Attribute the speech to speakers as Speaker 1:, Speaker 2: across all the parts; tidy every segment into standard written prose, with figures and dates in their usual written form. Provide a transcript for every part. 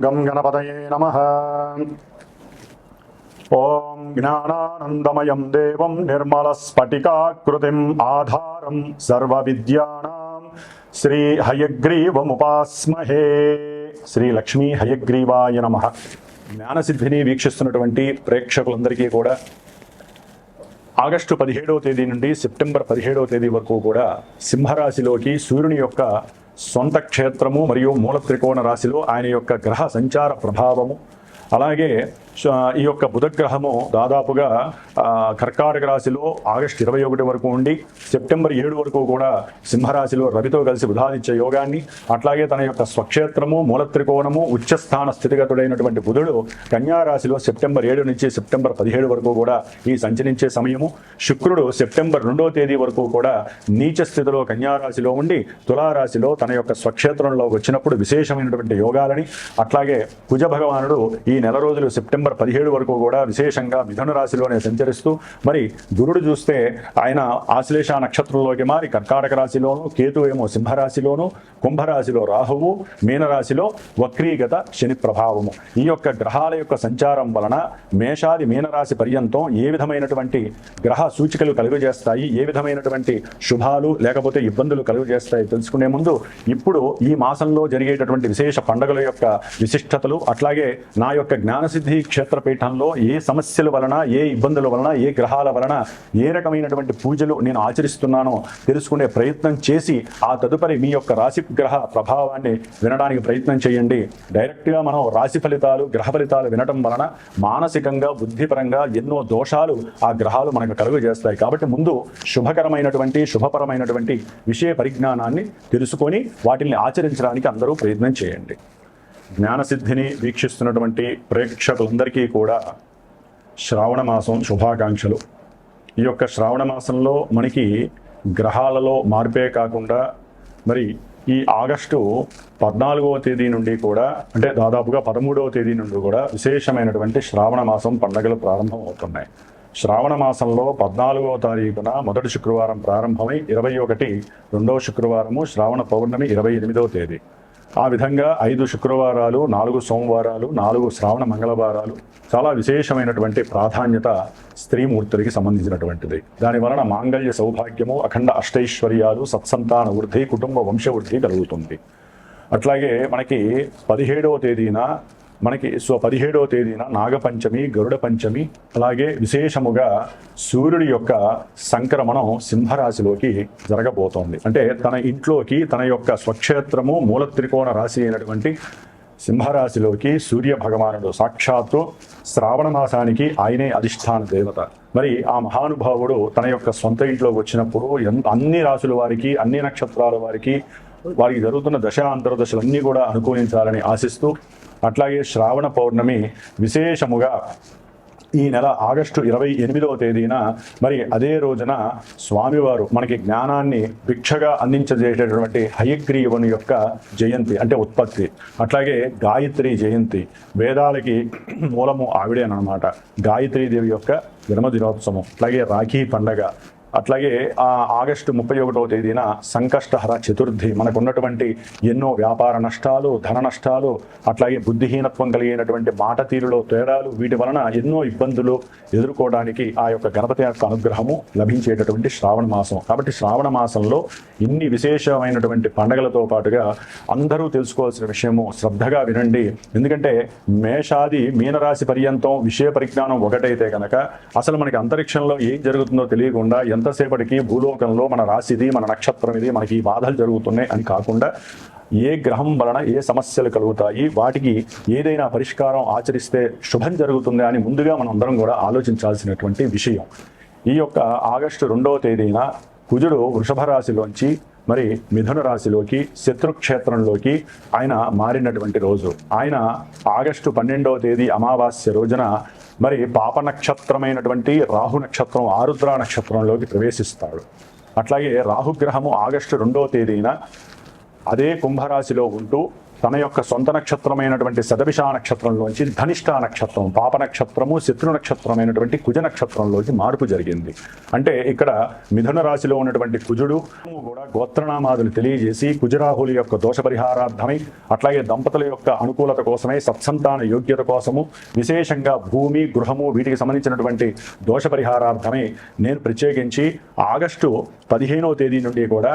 Speaker 1: గం గణపతయే నమః. ఓం జ్ఞానానందమయం దేవం నిర్మలస్ఫటికాకృతిం ఆధారం సర్వవిద్యానాం శ్రీ హయగ్రీవముపాస్మహే. శ్రీ లక్ష్మీ హయగ్రీవాయ నమః. జ్ఞానసిద్ధిని వీక్షిస్తున్నటువంటి ప్రేక్షకులందరికీ కూడా ఆగస్టు 17వ తేదీ నుండి సెప్టెంబర్ 17వ తేదీ వరకు కూడా సింహరాశిలోకి సూర్యుని యొక్క సొంత క్షేత్రము మరియు మూల త్రికోణ రాశిలో ఆయన యొక్క గ్రహ సంచార ప్రభావము, అలాగే ఈ యొక్క బుధగ్రహము దాదాపుగా కర్కాటక రాశిలో ఆగస్టు 21 వరకు ఉండి సెప్టెంబర్ 7 వరకు కూడా సింహరాశిలో రవితో కలిసి బుధాదిత్య యోగాన్ని, అట్లాగే తన యొక్క స్వక్షేత్రము మూల త్రికోణము ఉచ్చస్థాన స్థితిగతుడైనటువంటి బుధుడు కన్యారాశిలో సెప్టెంబర్ 7 నుంచి సెప్టెంబర్ 17 వరకు కూడా ఈ సంచరించే సమయము. శుక్రుడు సెప్టెంబర్ 2వ తేదీ వరకు కూడా నీచ స్థితిలో కన్యారాశిలో ఉండి తులారాశిలో తన యొక్క స్వక్షేత్రంలో వచ్చినప్పుడు విశేషమైనటువంటి యోగాలని, అట్లాగే కుజ భగవానుడు ఈ నెల రోజులు సెప్టెంబర్ 17 వరకు కూడా విశేషంగా మిథున రాశిలోనే సంచరిస్తూ, మరి గురుడు చూస్తే ఆయన ఆశ్లేష నక్షత్రంలోకి మారి కర్కాటక రాశిలోను, కేతు ఏమో సింహరాశిలోను, కుంభరాశిలో రాహువు, మీనరాశిలో వక్రీగత శని ప్రభావము. ఈ యొక్క గ్రహాల యొక్క సంచారం వలన మేషాది మీనరాశి పర్యంతం ఏ విధమైనటువంటి గ్రహ సూచికలు కలుగజేస్తాయి, ఏ విధమైనటువంటి శుభాలు లేకపోతే ఇబ్బందులు కలుగజేస్తాయి తెలుసుకునే ముందు ఇప్పుడు ఈ మాసంలో జరిగేటటువంటి విశేష పండుగల యొక్క విశిష్టతలు, అట్లాగే నా యొక్క జ్ఞానసిద్ధి క్షేత్రపీఠంలో ఏ సమస్యల వలన, ఏ ఇబ్బందుల వలన, ఏ గ్రహాల వలన ఏ రకమైనటువంటి పూజలు నేను ఆచరిస్తున్నానో తెలుసుకునే ప్రయత్నం చేసి ఆ తదుపరి మీ యొక్క రాశి గ్రహ ప్రభావాన్ని వినడానికి ప్రయత్నం చేయండి. డైరెక్ట్గా మనం రాశి ఫలితాలు, గ్రహ ఫలితాలు వినటం వలన మానసికంగా బుద్ధిపరంగా ఎన్నో దోషాలు ఆ గ్రహాలు మనకు కలుగజేస్తాయి. కాబట్టి ముందు శుభకరమైనటువంటి శుభపరమైనటువంటి విషయ పరిజ్ఞానాన్ని తెలుసుకొని వాటిని ఆచరించడానికి అందరూ ప్రయత్నం చేయండి. జ్ఞానసిద్ధిని వీక్షిస్తున్నటువంటి ప్రేక్షకులందరికీ కూడా శ్రావణ మాసం శుభాకాంక్షలు. ఈ యొక్క శ్రావణ మాసంలో మనకి గ్రహాలలో మార్పే కాకుండా మరి ఈ ఆగస్టు 14వ తేదీ నుండి కూడా, అంటే దాదాపుగా 13వ తేదీ నుండి కూడా విశేషమైనటువంటి శ్రావణ మాసం పండుగలు ప్రారంభం అవుతున్నాయి. శ్రావణ మాసంలో 14వ తారీఖున మొదటి శుక్రవారం ప్రారంభమై 21 రెండవ శుక్రవారము, శ్రావణ పౌర్ణమి 28వ తేదీ. ఆ విధంగా 5 శుక్రవారాలు, 4 సోమవారాలు, 4 శ్రావణ మంగళవారాలు చాలా విశేషమైనటువంటి ప్రాధాన్యత స్త్రీమూర్తులకి సంబంధించినటువంటిది. దాని వలన మాంగళ్య సౌభాగ్యము, అఖండ అష్టైశ్వర్యాలు, సత్సంతాన వృద్ధి, కుటుంబ వంశవృద్ధి కలుగుతుంది. అట్లాగే మనకి 17వ తేదీన 17వ తేదీన నాగపంచమి, గరుడ పంచమి, అలాగే విశేషముగా సూర్యుడి యొక్క సంక్రమణం సింహరాశిలోకి జరగబోతోంది. అంటే తన ఇంట్లోకి తన యొక్క స్వక్షేత్రము మూల త్రికోణ రాశి అయినటువంటి సింహరాశిలోకి సూర్య భగవానుడు సాక్షాత్తు శ్రావణ మాసానికి ఆయనే అధిష్టాన దేవత. మరి ఆ మహానుభావుడు తన యొక్క సొంత ఇంట్లోకి వచ్చినప్పుడు అన్ని రాశుల వారికి, అన్ని నక్షత్రాల వారికి జరుగుతున్న దశ అంతర్దశలన్నీ కూడా అనుకూలించాలని ఆశిస్తూ, అట్లాగే శ్రావణ పౌర్ణమి విశేషముగా ఈ నెల ఆగస్టు 28వ తేదీన మరి అదే రోజున స్వామివారు మనకి జ్ఞానాన్ని భిక్షగా అందించజేసేటటువంటి హయగ్రీవుని యొక్క జయంతి, అంటే ఉత్పత్తి. అట్లాగే గాయత్రి జయంతి, వేదాలకి మూలము ఆవిడేనమాట. గాయత్రీదేవి యొక్క జన్మదినోత్సవం, అట్లాగే రాఖీ పండగ, అట్లాగే ఆగస్టు 31వ తేదీన సంకష్టహర చతుర్థి. మనకున్నటువంటి ఎన్నో వ్యాపార నష్టాలు, ధన నష్టాలు, అట్లాగే బుద్ధిహీనత్వం కలిగినటువంటి మాట తీరులో తేడాలు, వీటి వలన ఎన్నో ఇబ్బందులు ఎదుర్కోవడానికి ఆ యొక్క గణపతి యొక్క అనుగ్రహము లభించేటటువంటి శ్రావణ మాసం. కాబట్టి శ్రావణ మాసంలో ఇన్ని విశేషమైనటువంటి పండగలతో పాటుగా అందరూ తెలుసుకోవాల్సిన విషయము శ్రద్ధగా వినండి. ఎందుకంటే మేషాది మీనరాశి పర్యంతం విషయ పరిజ్ఞానం ఒకటైతే కనుక అసలు మనకి అంతరిక్షంలో ఏం జరుగుతుందో తెలియకుండా ఎంతసేపటికి భూలోకంలో మన రాశిది, మన నక్షత్రం ఇది, మనకి ఈ బాధలు జరుగుతున్నాయి అని కాకుండా ఏ గ్రహం వలన ఏ సమస్యలు కలుగుతాయి, వాటికి ఏదైనా పరిష్కారం ఆచరిస్తే శుభం జరుగుతుంది అని ముందుగా మనం అందరం కూడా ఆలోచించాల్సినటువంటి విషయం. ఈ యొక్క ఆగస్టు 2వ తేదీన కుజుడు వృషభ రాశిలోంచి మరి మిథున రాశిలోకి శత్రుక్షేత్రంలోకి ఆయన మారినటువంటి రోజు. ఆయన ఆగస్టు 12వ తేదీ అమావాస్య రోజున మరి పాప నక్షత్రమైనటువంటి రాహు నక్షత్రం ఆరుద్ర నక్షత్రంలోకి ప్రవేశిస్తాడు. అట్లాగే రాహుగ్రహము ఆగస్టు 2వ తేదీన అదే కుంభరాశిలో ఉంటూ తన యొక్క సొంత నక్షత్రమైనటువంటి శతభిష నక్షత్రంలోంచి ధనిష్ట నక్షత్రం, పాప నక్షత్రము, శత్రు నక్షత్రమైనటువంటి కుజ నక్షత్రంలోకి మార్పు జరిగింది. అంటే ఇక్కడ మిథున రాశిలో ఉన్నటువంటి కుజుడు కూడా గోత్రనామాదులు తెలియజేసి కుజరాహుల యొక్క దోష పరిహారార్థమై, అట్లాగే దంపతుల యొక్క అనుకూలత కోసమై, సత్సంతాన యోగ్యత కోసము, విశేషంగా భూమి, గృహము వీటికి సంబంధించినటువంటి దోష పరిహారార్థమై నేను ప్రత్యేకించి ఆగస్టు 15వ తేదీ నుండి కూడా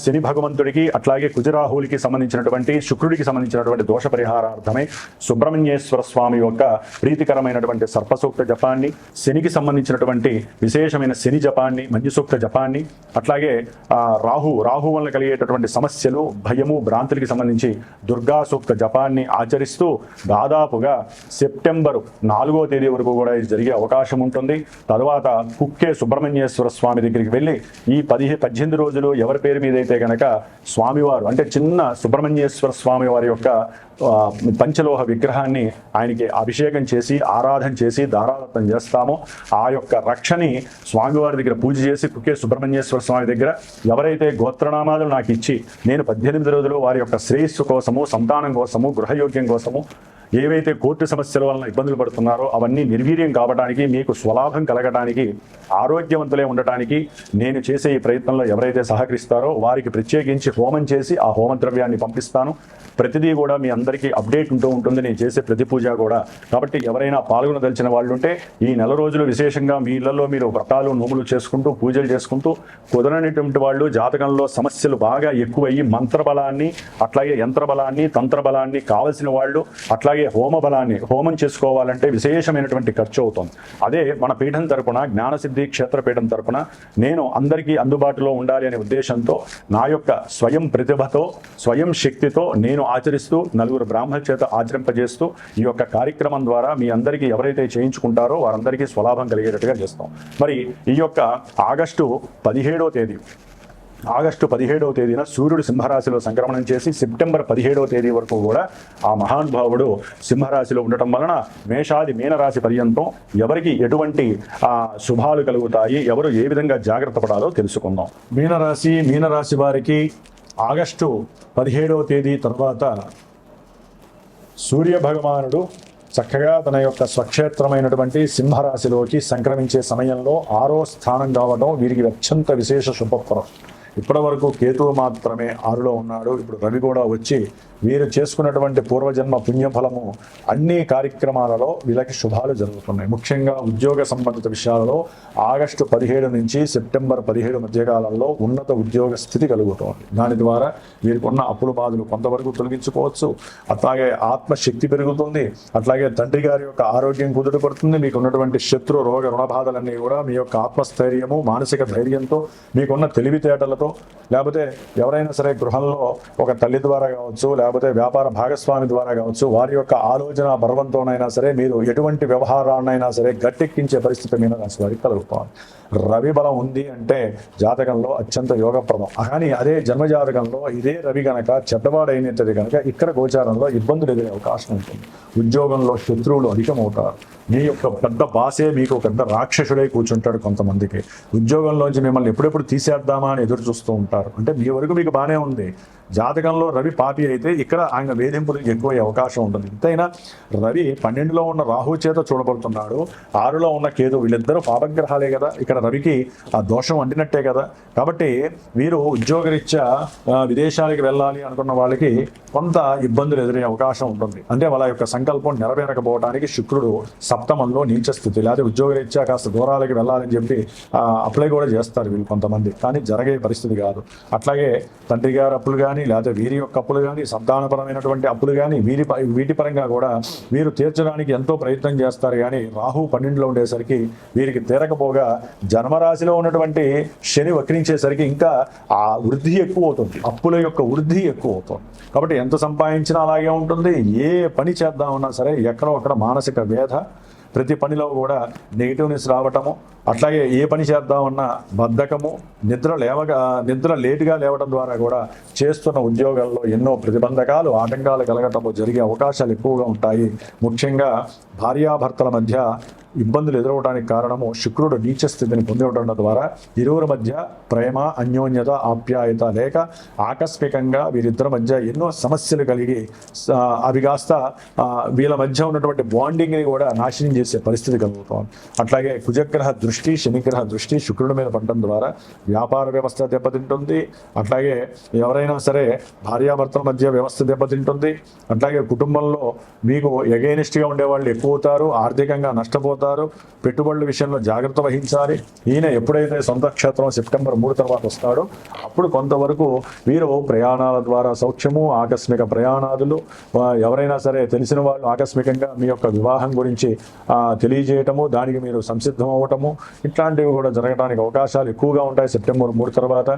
Speaker 1: శని భగవంతుడికి అట్లాగే కుజరాహులకి సంబంధించినటువంటి, శుక్రుడికి సంబంధించినటువంటి దోష పరిహారార్థమై సుబ్రహ్మణ్యేశ్వర స్వామి యొక్క ప్రీతికరమైనటువంటి సర్పసూక్త జపాన్ని, శనికి సంబంధించినటువంటి విశేషమైన శని జపాన్ని, మంజుసూక్త జపాన్ని, అట్లాగే రాహు వల్ల కలిగేటటువంటి సమస్యలు, భయము, భ్రాంతులకి సంబంధించి దుర్గా సూక్త జపాన్ని ఆచరిస్తూ దాదాపుగా సెప్టెంబర్ 4వ తేదీ వరకు కూడా ఇది జరిగే అవకాశం ఉంటుంది. తర్వాత కుక్కే సుబ్రహ్మణ్యేశ్వర స్వామి దగ్గరికి వెళ్ళి ఈ 18 రోజులు ఎవరి పేరు మీదైతే కనుక స్వామివారు అంటే చిన్న సుబ్రహ్మణ్యేశ్వర స్వామి వారి యొక్క పంచలోహ విగ్రహాన్ని ఆయనకి అభిషేకం చేసి ఆరాధన చేసి దారాదత్తం చేస్తామో ఆ యొక్క రక్షని స్వామివారి దగ్గర పూజ చేసి కుక్కే సుబ్రహ్మణ్యేశ్వర స్వామి దగ్గర ఎవరైతే గోత్రనామాలు నాకు ఇచ్చి నేను 18 రోజులు వారి యొక్క శ్రేయస్సు కోసము, సంతానం కోసము, గృహయోగ్యం కోసము ఏవైతే కోర్టు సమస్యల వలన ఇబ్బందులు పడుతున్నారో అవన్నీ నిర్వీర్యం కావడానికి, మీకు స్వలాభం కలగడానికి, ఆరోగ్యవంతులే ఉండటానికి నేను చేసే ఈ ప్రయత్నంలో ఎవరైతే సహకరిస్తారో వారికి ప్రత్యేకించి హోమం చేసి ఆ హోమ ద్రవ్యాన్ని పంపిస్తాను. ప్రతిదీ కూడా మీ అందరికీ అప్డేట్ ఉంటూ ఉంటుంది నేను చేసే ప్రతి పూజ కూడా. కాబట్టి ఎవరైనా పాల్గొనదలిచిన వాళ్ళు ఉంటే ఈ నెల రోజులు విశేషంగా మీ ఇళ్లలో మీరు వ్రతాలు, నోములు చేసుకుంటూ పూజలు చేసుకుంటూ, కుదరనటువంటి వాళ్ళు జాతకంలో సమస్యలు బాగా ఎక్కువయ్యి మంత్రబలాన్ని, అట్లాగే యంత్రబలాన్ని, తంత్రబలాన్ని కావలసిన వాళ్ళు, అట్లాగే హోమ బలాన్ని హోమం చేసుకోవాలంటే విశేషమైనటువంటి ఖర్చు అవుతుంది. అదే మన పీఠం తరపున, జ్ఞానసిద్ధి క్షేత్రపీఠం తరపున నేను అందరికీ అందుబాటులో ఉండాలి అనే ఉద్దేశంతో నా యొక్క స్వయం ప్రతిభతో, స్వయం శక్తితో నేను ఆచరిస్తూ నలుగురు బ్రాహ్మణుల చేత ఆచరింపజేస్తూ ఈ యొక్క కార్యక్రమం ద్వారా మీ అందరికీ ఎవరైతే చేయించుకుంటారో వారందరికీ స్వలాభం కలిగేటట్టుగా చేస్తాం. మరి ఈ యొక్క ఆగస్టు 17వ తేదీన సూర్యుడు సింహరాశిలో సంక్రమణం చేసి సెప్టెంబర్ 17వ తేదీ వరకు కూడా ఆ మహానుభావుడు సింహరాశిలో ఉండటం వలన మేషాది మీనరాశి పర్యంతం ఎవరికి ఎటువంటి శుభాలు కలుగుతాయి, ఎవరు ఏ విధంగా జాగ్రత్త పడాలో తెలుసుకుందాం. మీనరాశి వారికి ఆగస్టు 17వ తేదీ తర్వాత సూర్య భగవానుడు చక్కగా తన యొక్క స్వక్షేత్రమైనటువంటి సింహరాశిలోకి సంక్రమించే సమయంలో 6వ స్థానం కావడం వీరికి అత్యంత విశేష శుభప్రం. ఇప్పటి వరకు కేతువు మాత్రమే 6లో ఉన్నాడు. ఇప్పుడు రవి కూడా వచ్చి వీరు చేసుకున్నటువంటి పూర్వజన్మ పుణ్యఫలము అన్ని కార్యక్రమాలలో వీళ్ళకి శుభాలు జరుగుతున్నాయి. ముఖ్యంగా ఉద్యోగ సంబంధిత విషయాలలో ఆగస్టు 17 నుంచి సెప్టెంబర్ 17 మధ్యకాలంలో ఉన్నత ఉద్యోగ స్థితి కలుగుతోంది. దాని ద్వారా వీరికి ఉన్న అప్పుల బాధలు కొంతవరకు తొలగించుకోవచ్చు. అట్లాగే ఆత్మశక్తి పెరుగుతుంది. అట్లాగే తండ్రి గారి యొక్క ఆరోగ్యం కుదుటపడుతుంది. మీకు ఉన్నటువంటి శత్రు రోగ రుణబాధలన్నీ కూడా మీ యొక్క ఆత్మస్థైర్యము, మానసిక ధైర్యంతో, మీకున్న తెలివితేటలతో, లేకపోతే ఎవరైనా సరే గృహంలో ఒక తల్లి ద్వారా కావచ్చు, లేకపోతే వ్యాపార భాగస్వామి ద్వారా కావచ్చు, వారి యొక్క ఆలోచన పర్వంతోనైనా సరే మీరు ఎటువంటి వ్యవహారాన్నైనా సరే గట్టెక్కించే పరిస్థితి మీద రాశి వారికి కలుగుతాం. రవి బలం ఉంది అంటే జాతకంలో అత్యంత యోగప్రదం. కానీ అదే జన్మజాతకంలో ఇదే రవి గనక చెడ్డవాడైనది కనుక ఇక్కడ గోచారంలో ఇబ్బందులు ఎదురే అవకాశం ఉంటుంది. ఉద్యోగంలో శత్రువులు అధికమవుతారు. మీ యొక్క పెద్ద బాసే మీకు పెద్ద రాక్షసుడై కూర్చుంటాడు. కొంతమందికి ఉద్యోగంలోంచి మిమ్మల్ని ఎప్పుడెప్పుడు తీసేద్దామా అని ఎదురు చూస్తూ ఉంటారు. అంటే మీ వరకు మీకు బాగానే ఉంది. జాతకంలో రవి పాపి అయితే ఇక్కడ ఆయన వేధింపులకు ఎక్కువయ్యే అవకాశం ఉంటుంది. ఎంతైనా రవి 12లో ఉన్న రాహు చేత చూడబడుతున్నాడు, 6లో ఉన్న కేతు, వీళ్ళిద్దరూ పాపగ్రహాలే కదా. ఇక్కడ రవికి ఆ దోషం అంటినట్టే కదా. కాబట్టి వీరు ఉద్యోగరీత్యా విదేశాలకు వెళ్ళాలి అనుకున్న వాళ్ళకి కొంత ఇబ్బందులు ఎదురే అవకాశం ఉంటుంది. అంటే వాళ్ళ యొక్క సంకల్పం నెరవేరకపోవడానికి శుక్రుడు సప్తమంలో నీచ స్థితి, లేకపోతే ఉద్యోగరీత్యా కాస్త దూరాలకి వెళ్ళాలని చెప్పి అప్లై కూడా చేస్తారు వీళ్ళు కొంతమంది, కానీ జరిగే పరిస్థితి కాదు. అట్లాగే తండ్రి గారి అప్పులు కానీ, లేకపోతే వీరి యొక్క అప్పులు కానీ, సంతానపరమైనటువంటి అప్పులు కానీ వీటి పరంగా కూడా వీరు తీర్చడానికి ఎంతో ప్రయత్నం చేస్తారు. కానీ రాహు 12లో ఉండేసరికి వీరికి తీరకపోగా జన్మరాశిలో ఉన్నటువంటి శని వక్రించేసరికి ఇంకా ఆ వృద్ధి ఎక్కువ అవుతుంది, అప్పుల యొక్క వృద్ధి ఎక్కువ అవుతుంది. కాబట్టి ఎంత సంపాదించినా అలాగే ఉంటుంది. ఏ పని చేద్దామన్నా సరే ఎక్కడో అక్కడ మానసిక వేధ, ప్రతి పనిలో కూడా నెగిటివ్నెస్ రావటము, అట్లాగే ఏ పని చేద్దామన్నా బద్ధకము, నిద్ర లేటుగా లేవడం ద్వారా కూడా చేస్తున్న ఉద్యోగాల్లో ఎన్నో ప్రతిబంధకాలు, ఆటంకాలు కలగటము జరిగే అవకాశాలు ఎక్కువగా ఉంటాయి. ముఖ్యంగా భార్యాభర్తల మధ్య ఇబ్బందులు ఎదురవడానికి కారణము శుక్రుడు నీచ స్థితిని పొంది ఉండడం ద్వారా ఇరువురి మధ్య ప్రేమ, అన్యోన్యత, ఆప్యాయత లేక ఆకస్మికంగా వీరిద్దరి మధ్య ఎన్నో సమస్యలు కలిగి అవి కాస్త వీళ్ళ మధ్య ఉన్నటువంటి బాండింగ్ని కూడా నాశనం చేసే పరిస్థితి కలుగుతుంది. అట్లాగే కుజగ్రహ దృష్టి, శనిగ్రహ దృష్టి శుక్రుడి మీద పడడం ద్వారా వ్యాపార వ్యవస్థ దెబ్బతింటుంది. అట్లాగే ఎవరైనా సరే భార్యాభర్తల మధ్య వ్యవస్థ దెబ్బతింటుంది. అట్లాగే కుటుంబంలో మీకు ఎగైనిస్ట్గా ఉండేవాళ్ళు ఎక్కువ అవుతారు, ఆర్థికంగా నష్టపోతారు. పెట్టుబడుల విషయంలో జాగ్రత్త వహించాలి. ఈయన ఎప్పుడైతే సొంత క్షేత్రం సెప్టెంబర్ 3 తర్వాత వస్తాడో అప్పుడు కొంతవరకు వీరు ప్రయాణాల ద్వారా సౌఖ్యము, ఆకస్మిక ప్రయాణాదులు, ఎవరైనా సరే తెలిసిన వాళ్ళు ఆకస్మికంగా మీ యొక్క వివాహం గురించి తెలియజేయటము, దానికి మీరు సంసిద్ధం అవ్వటము, ఇట్లాంటివి కూడా జరగడానికి అవకాశాలు ఎక్కువగా ఉంటాయి సెప్టెంబర్ 3 తర్వాత.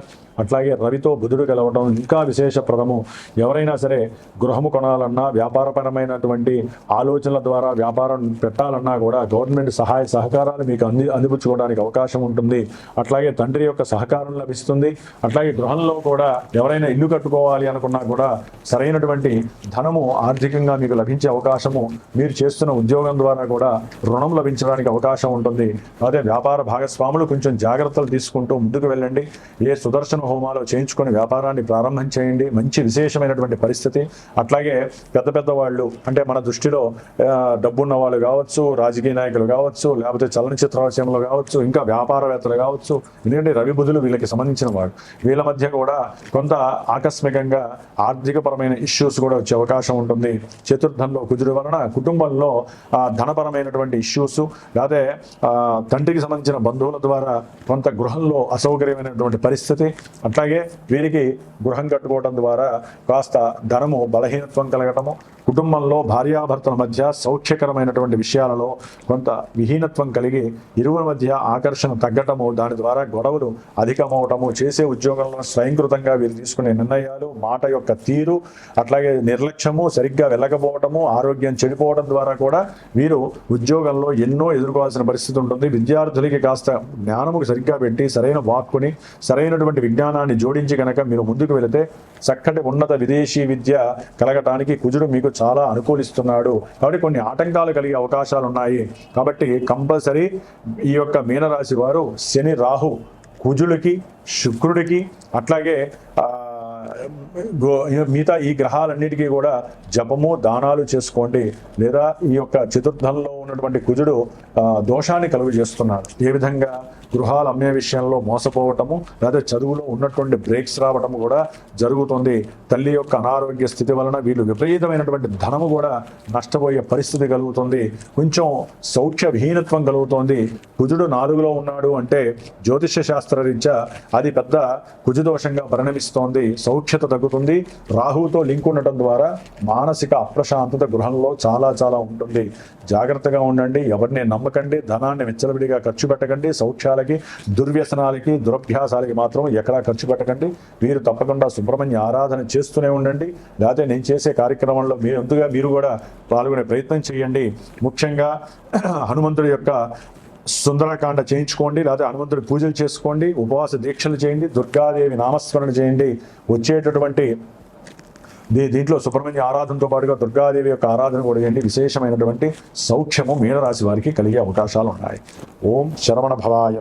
Speaker 1: అట్లాగే రవితో బుధుడు కలవటం ఇంకా విశేషప్రదము. ఎవరైనా సరే గృహము కొనాలన్నా, వ్యాపారపరమైనటువంటి ఆలోచనల ద్వారా వ్యాపారం పెట్టాలన్నా కూడా గవర్నమెంట్ సహాయ సహకారాలు మీకు అందిపుచ్చుకోవడానికి అవకాశం ఉంటుంది. అట్లాగే తండ్రి యొక్క సహకారం లభిస్తుంది. అట్లాగే గృహంలో కూడా ఎవరైనా ఇల్లు కట్టుకోవాలి అనుకున్నా కూడా సరైనటువంటి ధనము ఆర్థికంగా మీకు లభించే అవకాశము, మీరు చేస్తున్న ఉద్యోగం ద్వారా కూడా రుణం లభించడానికి అవకాశం ఉంటుంది. అదే వ్యాపార భాగస్వాములు కొంచెం జాగ్రత్తలు తీసుకుంటూ ముందుకు వెళ్ళండి. ఏ సుదర్శన హోమాలు చేయించుకొని వ్యాపారాన్ని ప్రారంభం చేయండి. మంచి విశేషమైనటువంటి పరిస్థితి. అట్లాగే పెద్ద పెద్ద వాళ్ళు అంటే మన దృష్టిలో డబ్బున్న వాళ్ళు కావచ్చు, రాజకీయ నాయకులు కావచ్చు, లేకపోతే చలనచిత్ర విషయంలో కావచ్చు, ఇంకా వ్యాపారవేత్తలు కావచ్చు, ఎందుకంటే రవి బుధులు వీళ్ళకి సంబంధించిన వాళ్ళు. వీళ్ళ మధ్య కూడా కొంత ఆకస్మికంగా ఆర్థికపరమైన ఇష్యూస్ కూడా వచ్చే అవకాశం ఉంటుంది. చతుర్థంలో కుజుడు వలన కుటుంబంలో ధనపరమైనటువంటి ఇష్యూస్, లేకపోతే తండ్రికి సంబంధించిన బంధువుల ద్వారా కొంత గృహంలో అసౌకర్యమైనటువంటి పరిస్థితి. అట్లాగే వీరికి గృహం కట్టుకోవడం ద్వారా కాస్త ధనము బలహీనత్వం కలగటము, కుటుంబంలో భార్యాభర్తల మధ్య సౌఖ్యకరమైనటువంటి విషయాలలో కొంత విహీనత్వం కలిగి ఇరువురి మధ్య ఆకర్షణ తగ్గటము, దాని ద్వారా గొడవలు అధికమవటము, చేసే ఉద్యోగంలో స్వయంకృతంగా వీరు తీసుకునే నిర్ణయాలు, మాట యొక్క తీరు, అట్లాగే నిర్లక్ష్యము, సరిగ్గా వెళ్ళకపోవటము, ఆరోగ్యం చెడిపోవడం ద్వారా కూడా వీరు ఉద్యోగంలో ఎన్నో ఎదుర్కోవాల్సిన పరిస్థితి ఉంటుంది. విద్యార్థులకి కాస్త జ్ఞానముకు సరిగ్గా పెట్టి సరైన వాక్కుని, సరైనటువంటి విజ్ఞానాన్ని జోడించి కనుక మీరు ముందుకు వెళితే చక్కటి ఉన్నత విదేశీ విద్య కలగటానికి కుజుడు మీకు చాలా అనుకూలిస్తున్నాడు. కాబట్టి కొన్ని ఆటంకాలు కలిగే అవకాశాలు ఉన్నాయి. కాబట్టి కంపల్సరీ ఈ యొక్క మీనరాశి వారు శని, రాహు, కుజులకి, శుక్రుడికి, అట్లాగే మిగతా ఈ గ్రహాలన్నిటికీ కూడా జపము, దానాలు చేసుకోండి. లేదా ఈ యొక్క చతుర్థంలో ఉన్నటువంటి కుజుడు దోషాన్ని కలుగు చేస్తున్నాడు. ఏ విధంగా గృహాలు అమ్మే విషయంలో మోసపోవటము, లేదా చదువులో ఉన్నటువంటి బ్రేక్స్ రావటము కూడా జరుగుతుంది. తల్లి యొక్క అనారోగ్య స్థితి వలన వీళ్ళు విపరీతమైనటువంటి ధనము కూడా నష్టపోయే పరిస్థితి కలుగుతుంది. కొంచెం సౌఖ్య విహీనత్వం కలుగుతోంది. కుజుడు 4లో ఉన్నాడు అంటే జ్యోతిష్య శాస్త్రరీత్యా అది పెద్ద కుజదోషంగా పరిణమిస్తోంది. సౌఖ్యత తగ్గుతుంది. రాహువుతో లింక్ ఉండటం ద్వారా మానసిక అప్రశాంతత గృహంలో చాలా చాలా ఉంటుంది. జాగ్రత్తగా ఉండండి. ఎవరిని నమ్మకండి. ధనాన్ని విచ్చలవిడిగా ఖర్చు పెట్టకండి. సౌఖ్యాలకి, దుర్వ్యసనాలకి, దురభ్యాసాలకి మాత్రం ఎక్కడా ఖర్చు పెట్టకండి. మీరు తప్పకుండా సుబ్రహ్మణ్య ఆరాధన చేస్తూనే ఉండండి. లేకపోతే నేను చేసే కార్యక్రమంలో మీరు కూడా పాల్గొనే ప్రయత్నం చేయండి. ముఖ్యంగా హనుమంతుడి యొక్క సుందరకాండ చేయించుకోండి, లేకపోతే హనుమంతుడి పూజలు చేసుకోండి, ఉపవాస దీక్షలు చేయండి, దుర్గాదేవి నామస్మరణ చేయండి. వచ్చేటటువంటి దీంట్లో సుబ్రహ్మణ్య ఆరాధనతో పాటుగా దుర్గాదేవి యొక్క ఆరాధన కూడా చేయండి. విశేషమైనటువంటి సౌఖ్యము మీనరాశి వారికి కలిగే అవకాశాలు ఉన్నాయి. ఓం శరవణ భవాయ.